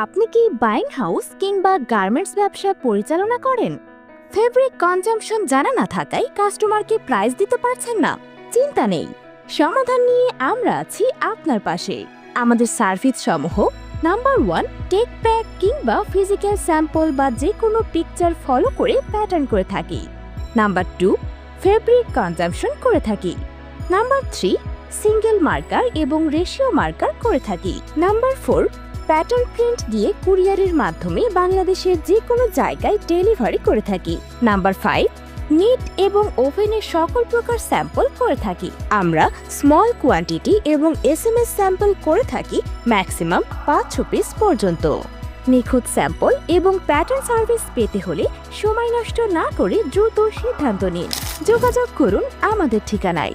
আপনি কি buying house কিংবা গার্মেন্টস ব্যবসা পরিচালনা করেন? ফেব্রিক কনজাম্পশন জানা না থাকায় কাস্টমারকে প্রাইস দিতে পারছেন না? চিন্তা নেই, সমাধান নিয়ে আমরা আছি আপনার পাশে। আমাদের সার্ভিস সমূহ নাম্বার 1, টেক প্যাক কিংবা ফিজিক্যাল স্যাম্পল বা যে কোনো পিকচার ফলো করে প্যাটার্ন করে থাকি। নাম্বার 2, ফেব্রিক কনজাম্পশন করে থাকি। নাম্বার 3, সিঙ্গেল মার্কার এবং রেশিও মার্কার করে থাকি। নাম্বার 4, প্যাটার্ন প্রিন্ট দিয়ে কুরিয়ারের মাধ্যমে বাংলাদেশের যে কোনো জায়গায় ডেলিভারি করে থাকি। নাম্বার 5, নিট এবং ওভেনের সকল প্রকার স্যাম্পল করে থাকি। আমরা স্মল কোয়ান্টিটি এবং এসএমএস স্যাম্পল করে থাকি ম্যাক্সিমাম 500 পিস পর্যন্ত। নিখুঁত স্যাম্পল এবং প্যাটার্ন সার্ভিস পেতে হলে সময় নষ্ট না করে দ্রুত সিদ্ধান্ত নিন। যোগাযোগ করুন আমাদের ঠিকানায়।